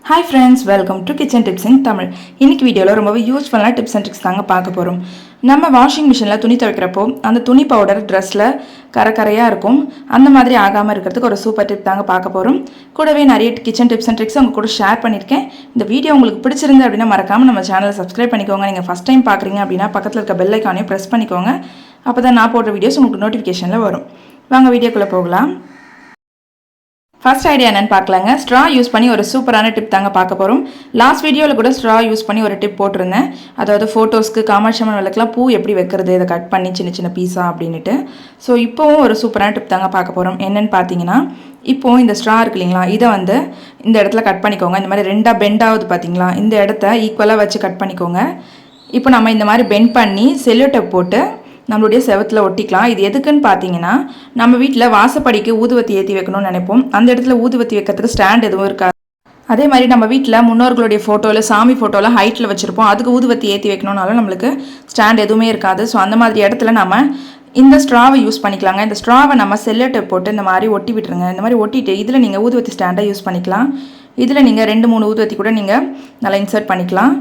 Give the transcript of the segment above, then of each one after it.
Hi friends, welcome to Kitchen Tips in Tamil. இன்னைக்கு வீடியோல ரொம்பவே யூஸ்ஃபுல்லான டிப்ஸ் அண்ட் ட்ரிக்ஸ் தாங்க பார்க்க போறோம். நம்ம வாஷிங் மிஷினில் துணி துவைக்கிறப்போ அந்த துணி பவுடர் ட்ரெஸ்ல கரையா இருக்கும். அந்த மாதிரி ஆகாம இருக்கிறதுக்கு ஒரு சூப்பர் டிப் தாங்க பார்க்க போறோம். கூடவே நிறைய கிச்சன் டிப்ஸ் அண்ட் ட்ரிக்ஸ் உங்க கூட ஷேர் பண்ணியிருக்கேன். இந்த வீடியோ உங்களுக்கு பிடிச்சிருந்து அப்படின்னா மறக்காம நம்ம சேனலை சப்ஸ்கிரைப் பண்ணிக்கோங்க. நீங்க ஃபர்ஸ்ட் டைம் பார்க்குறீங்க அப்படின்னா பக்கத்தில் இருக்க பெல் ஐக்கானையும் ப்ரெஸ் பண்ணிக்கோங்க. அப்பதான் நான் போடுற வீடியோஸ் உங்களுக்கு நோட்டிஃபிகேஷன்ல வரும். வாங்க வீடியோக்குள்ள போகலாம். ஃபர்ஸ்ட் ஐடியா என்னன்னு பார்க்கலாங்க. ஸ்ட்ரா யூஸ் பண்ணி ஒரு சூப்பரான டிப் தாங்க பார்க்க போகிறோம். லாஸ்ட் வீடியோவில் கூட ஸ்ட்ரா யூஸ் பண்ணி ஒரு டிப் போட்டிருந்தேன். அதாவது ஃபோட்டோஸ்க்கு காமாட்சியம்மன் விளக்குலாம் பூ எப்படி வைக்கிறது, இதை கட் பண்ணி சின்ன சின்ன பீஸாக அப்படின்ட்டு. ஸோ இப்போவும் ஒரு சூப்பரான டிப் தாங்க பார்க்க போகிறோம். என்னென்னு பார்த்தீங்கன்னா, இப்போது இந்த ஸ்ட்ரா இருக்கு இல்லைங்களா, இதை வந்து இந்த இடத்துல கட் பண்ணிக்கோங்க. இந்த மாதிரி ரெண்டாக பெண்ட் ஆகுது பார்த்தீங்களா, இந்த இடத்த ஈக்குவலாக வச்சு கட் பண்ணிக்கோங்க. இப்போ நம்ம இந்த மாதிரி பெண்ட் பண்ணி செல்லோ டேப் போட்டு நம்மளுடைய செவத்தில் ஒட்டிக்கலாம். இது எதுக்குன்னு பார்த்தீங்கன்னா, நம்ம வீட்டில் வாசப்படிக்கு ஊதுவத்தி ஏற்றி வைக்கணும்னு நினைப்போம். அந்த இடத்துல ஊதுவத்தி வைக்கிறதுக்கு ஸ்டாண்ட் எதுவும் இருக்காது. அதே மாதிரி நம்ம வீட்டில் முன்னோர்களுடைய ஃபோட்டோவில் சாமி ஃபோட்டோவில் ஹைட்டில் வச்சுருப்போம். அதுக்கு ஊதுவத்தி ஏற்றி வைக்கணும்னாலும் நம்மளுக்கு ஸ்டாண்ட் எதுவுமே இருக்காது. ஸோ அந்த மாதிரி இடத்துல நம்ம இந்த ஸ்ட்ராவை யூஸ் பண்ணிக்கலாங்க. இந்த ஸ்ட்ராவை நம்ம செல்லோ டேப் போட்டு இந்த மாதிரி ஒட்டி விட்டுருங்க. இந்த மாதிரி ஒட்டிட்டு இதில் நீங்கள் ஊதுவத்தி ஸ்டாண்டை யூஸ் பண்ணிக்கலாம். இதில் நீங்கள் 2-3 ஊதுவத்தி கூட நீங்கள் நல்லா இன்சர்ட் பண்ணிக்கலாம்.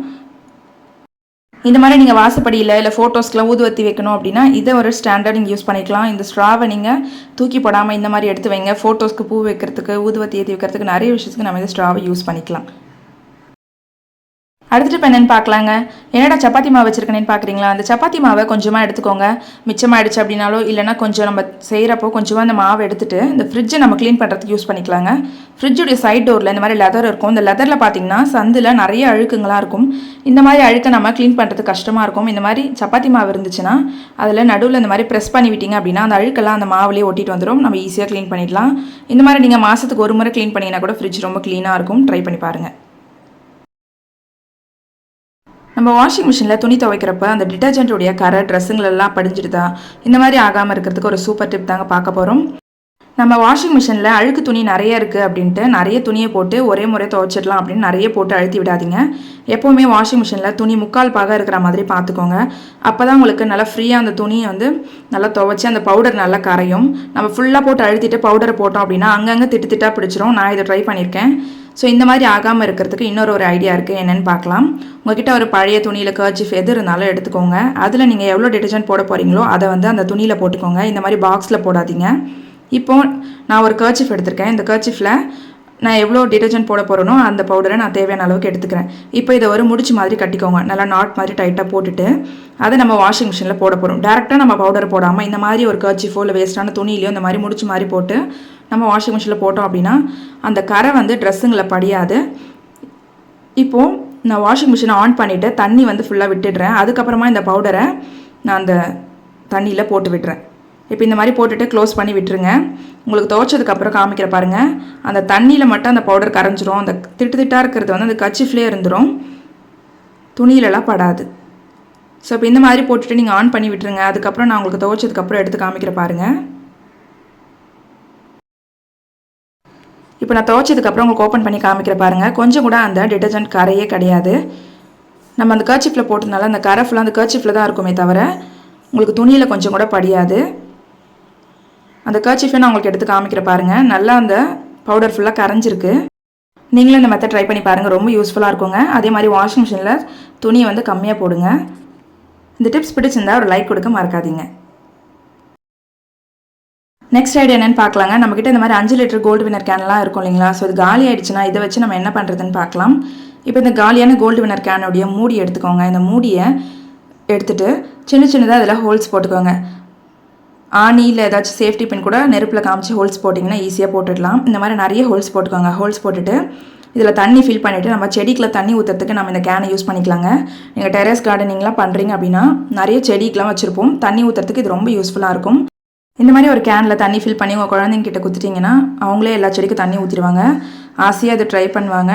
இந்த மாதிரி நீங்கள் வாசப்படியில் இல்லை ஃபோட்டோஸ்க்குலாம் ஊதுவத்தி வைக்கணும் அப்படின்னா இதை ஒரு ஸ்டாண்டர்ட் நீங்கள் யூஸ் பண்ணிக்கலாம். இந்த ஸ்ட்ராவை நீங்கள் தூக்கி போடாமல் இந்த மாதிரி எடுத்து வைங்க. ஃபோட்டோஸ்க்கு பூ வைக்கிறதுக்கு ஊதுவத்தி ஏற்றி வைக்கிறதுக்கு நிறைய விஷயத்துக்கு நம்ம இந்த ஸ்ட்ராவை யூஸ் பண்ணிக்கலாம். அடுத்துட்டு இப்போ என்னென்னு பார்க்கலாங்க. என்னடா சப்பாத்தி மாவு வச்சுருக்கேன்னு பார்க்குறீங்களா? அந்த சப்பாத்தி மாவை கொஞ்சமாக எடுத்துக்கோங்க. மிச்சமாகிடுச்சு அப்படின்னாலோ இல்லைனா கொஞ்சம் நம்ம செய்கிறப்போ கொஞ்சமாக அந்த மாவை எடுத்துகிட்டு இந்த ஃப்ரிட்ஜை நம்ம க்ளீன் பண்ணுறதுக்கு யூஸ் பண்ணிக்கலாங்க. ஃப்ரிட்ஜுடைய சைட் டோரில் இந்த மாதிரி லெதர் இருக்கும். இந்த லெதரில் பார்த்தீங்கன்னா சந்தில் நிறைய அழுக்குங்களாக இருக்கும். இந்த மாதிரி அழுக்கை நம்ம க்ளீன் பண்ணுறதுக்கு கஷ்டமாக இருக்கும். இந்த மாதிரி சப்பாத்தி மாவு இருந்துச்சுன்னா அதில் நடுவில் இந்த மாதிரி ப்ரெஸ் பண்ணி விட்டீங்க அப்படின்னா அந்த அழுக்கெல்லாம் அந்த மாவுலேயே ஒட்டிட்டு வந்துடும். நம்ம ஈஸியாக க்ளீன் பண்ணிடலாம். இந்த மாதிரி நீங்கள் மாதத்துக்கு ஒரு முறை க்ளீன் பண்ணிங்கன்னா கூட ஃப்ரிட்ஜ் ரொம்ப க்ளீனாக இருக்கும். ட்ரை பண்ணி பாருங்கள். நம்ம வாஷிங் மிஷினில் துணி துவைக்கிறப்ப அந்த டிட்டர்ஜென்ட்டுடைய கரை ட்ரெஸ்ஸுங்களெல்லாம் படிஞ்சிடுதா, இந்த மாதிரி ஆகாமல் இருக்கிறதுக்கு ஒரு சூப்பர் டிப் தாங்க பார்க்க போகிறோம். நம்ம வாஷிங் மிஷினில் அழுக்கு துணி நிறைய இருக்குது அப்படின்ட்டு நிறைய துணியை போட்டு ஒரே முறை துவைச்சிடலாம் அப்படின்னு நிறைய போட்டு அழுத்தி விடாதீங்க. எப்போவுமே வாஷிங் மிஷினில் துணி முக்கால் பாக இருக்கிற மாதிரி பார்த்துக்கோங்க. அப்போ தான் உங்களுக்கு நல்லா ஃப்ரீயாக அந்த துணியை வந்து நல்லா துவைச்சி அந்த பவுடர் நல்லா கரையும். நம்ம ஃபுல்லாக போட்டு அழுத்திட்டு பவுடரை போட்டோம் அப்படின்னா அங்கங்கே திட்டாக பிடிச்சிரும். நான் இதை ட்ரை பண்ணியிருக்கேன். ஸோ இந்த மாதிரி ஆகாமல் இருக்கிறதுக்கு இன்னொரு ஐடியா இருக்குது. என்னென்னு பார்க்கலாம். உங்கள்கிட்ட ஒரு பழைய துணியில் கர்ச்சிஃப் எது இருந்தாலும் எடுத்துக்கோங்க. அதில் நீங்கள் எவ்வளோ டிட்டர்ஜென்ட் போட போகிறீங்களோ அதை வந்து அந்த துணியில் போட்டுக்கோங்க. இந்த மாதிரி பாக்ஸில் போடாதீங்க. இப்போது நான் ஒரு கர்ச்சிஃப் எடுத்திருக்கேன். இந்த கர்ச்சிஃபில் நான் எவ்வளோ டிட்டர்ஜென்ட் போட போகிறேனோ அந்த பவுடரை நான் தேவையான அளவுக்கு எடுத்துக்கிறேன். இப்போ இதை ஒரு முடிச்சு மாதிரி கட்டிக்கோங்க. நல்லா நாட் மாதிரி டைட்டாக போட்டுட்டு அதை நம்ம வாஷிங் மிஷினில் போட போகிறோம். டேரெக்டாக நம்ம பவுடர் போடாமல் இந்த மாதிரி ஒரு கர்ச்சிஃபோ இல்லை வேஸ்ட்டான துணியிலையோ இந்த மாதிரி முடிச்சு மாதிரி போட்டு நம்ம வாஷிங் மிஷினில் போட்டோம் அப்படின்னா அந்த கரை வந்து ட்ரெஸ்ஸுங்களை படியாது. இப்போது நான் வாஷிங் மிஷினை ஆன் பண்ணிவிட்டு தண்ணி வந்து ஃபுல்லாக விட்டுடுறேன். அதுக்கப்புறமா இந்த பவுடரை நான் அந்த தண்ணியில் போட்டு விட்டுறேன். இப்போ இந்த மாதிரி போட்டுட்டு க்ளோஸ் பண்ணி விட்டுருங்க. உங்களுக்கு துவைச்சதுக்கப்புறம் காமிக்கிற பாருங்கள், அந்த தண்ணியில் மட்டும் அந்த பவுடர் கரைஞ்சிரும். அந்த திட்டாக இருக்கிறது வந்து அந்த கர்ச்சிஃப்லேயே இருந்துடும், துணியிலலாம் படாது. ஸோ இப்போ இந்த மாதிரி போட்டுட்டு நீங்கள் ஆன் பண்ணி விட்டுருங்க. அதுக்கப்புறம் நான் உங்களுக்கு துவைச்சதுக்கப்புறம் எடுத்து காமிக்கிற பாருங்கள். இப்போ நான் துவைச்சதுக்கப்புறம் உங்களுக்கு ஓப்பன் பண்ணி காமிக்கிற பாருங்கள். கொஞ்சம் கூட அந்த டிட்டர்ஜென்ட் கரையே கிடையாது. நம்ம அந்த கர்ச்சிஃபில் போட்டதுனால அந்த கரை ஃபுல்லாக அந்த கர்ச்சிஃபில் தான் இருக்குமே தவிர உங்களுக்கு துணியில் கொஞ்சம் கூட படியாது. அந்த கர்ச்சிஃபை நான் உங்களுக்கு எடுத்து காமிக்கிற பாருங்கள். நல்லா அந்த பவுடர் ஃபுல்லாக கரைஞ்சிருக்கு. நீங்களும் இந்த மெத்தட் ட்ரை பண்ணி பாருங்கள். ரொம்ப யூஸ்ஃபுல்லாக இருக்குங்க. அதே மாதிரி வாஷிங் மிஷினில் துணியை வந்து கம்மியாக போடுங்க. இந்த டிப்ஸ் பிடிச்சிருந்தா ஒரு லைக் கொடுக்க மறக்காதீங்க. நெக்ஸ்ட் ஐடியா என்னென்னு பார்க்கலாங்க. நம்மக்கிட்ட இந்த மாதிரி 5 லிட்டர் கோல்டு வினர் கேன்லாம் இருக்கும் இல்லைங்களா? ஸோ இது காலி ஆகிடுச்சுன்னா இதை வச்சு நம்ம என்ன பண்ணுறதுன்னு பார்க்கலாம். இப்போ இந்த காலியான கோல்டு வினர் கேனுடைய மூடி எடுத்துக்கோங்க. இந்த மூடியை எடுத்துகிட்டு சின்னதாக அதில் ஹோல்ஸ் போட்டுக்கோங்க. ஆணி இல்லை ஏதாச்சும் சேஃப்டி பின் கூட நெருப்பில் காமிச்சு ஹோல்ஸ் போட்டிங்கன்னா ஈஸியாக போட்டுடலாம். இந்த மாதிரி நிறைய ஹோல்ஸ் போட்டுக்கோங்க. ஹோல்ஸ் போட்டுட்டு இதில் தண்ணி ஃபில் பண்ணிவிட்டு நம்ம செடிக்கில் தண்ணி ஊற்றுறதுக்கு நம்ம இந்த கேனை யூஸ் பண்ணிக்கலாங்க. நீங்கள் டெரஸ் கார்டனிங்லாம் பண்ணுறீங்க அப்படின்னா நிறைய செடிக்கெலாம் வச்சுருப்போம். தண்ணி ஊற்றுறதுக்கு இது ரொம்ப யூஸ்ஃபுல்லாக இருக்கும். இந்த மாதிரி ஒரு கேனில் தண்ணி ஃபில் பண்ணி உங்கள் குழந்தைங்கிட்ட கொடுத்துட்டிங்கன்னா அவங்களே எல்லா செடிக்கும் தண்ணி ஊற்றிடுவாங்க. ஆசையாக அதை ட்ரை பண்ணுவாங்க.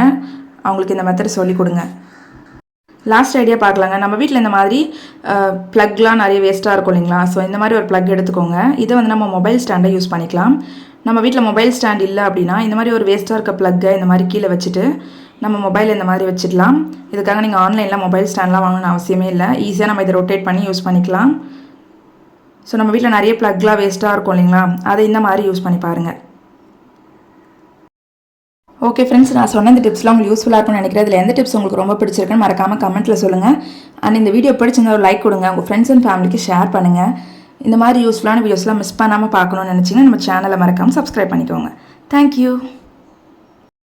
அவங்களுக்கு இந்த மெத்தட் சொல்லிக் கொடுங்க. லாஸ்ட் ஐடியா பார்க்கலாங்க. நம்ம வீட்டில் இந்த மாதிரி ப்ளக்லாம் நிறைய வேஸ்ட்டாக இருக்கும் இல்லைங்களா? ஸோ இந்த மாதிரி ஒரு ப்ளக் எடுத்துக்கோங்க. இதை வந்து நம்ம மொபைல் ஸ்டாண்டை யூஸ் பண்ணிக்கலாம். நம்ம வீட்டில் மொபைல் ஸ்டாண்ட் இல்லை அப்படின்னா இந்த மாதிரி ஒரு வேஸ்ட்டாக இருக்க ப்ளக்கை இந்த மாதிரி கீழே வச்சுட்டு நம்ம மொபைல் இந்த மாதிரி வச்சுக்கலாம். இதுக்காக நீங்கள் ஆன்லைனில் மொபைல் ஸ்டாண்ட்லாம் வாங்கணும்னு அவசியமே இல்லை. ஈஸியாக நம்ம இதை ரொட்டேட் பண்ணி யூஸ் பண்ணிக்கலாம். ஸோ நம்ம வீட்டில் நிறைய ப்ளக்லாம் வேஸ்ட்டாக இருக்கும் இல்லைங்களா? அதை இந்த மாதிரி யூஸ் பண்ணி பாருங்கள். ஓகே ஃப்ரெண்ட்ஸ், நான் சொன்ன இந்த டிப்ஸ்லாம் உங்களுக்கு யூஸ்ஃபுல்லாக இருக்கும்னு நினைக்கிறேன். இதில் எந்த டிப்ஸ் உங்களுக்கு ரொம்ப பிடிச்சிருக்குன்னு மறக்காமல் கமெண்ட்டில் சொல்லுங்கள். அண்ட் இந்த வீடியோ பிடிச்சிருந்தா ஒரு லைக் கொடுங்க, உங்கள் ஃப்ரெண்ட்ஸ் அண்ட் ஃபேமிலிக்கு ஷேர் பண்ணுங்கள். இந்த மாதிரி யூஸ்ஃபுல்லான வீடியோஸ்லாம் மிஸ் பண்ணாமல் பார்க்கணும்னு நினச்சிங்கன்னா நம்ம சேனலை மறக்காமல் சப்ஸ்கிரைப் பண்ணிக்கோங்க. தேங்க்யூ.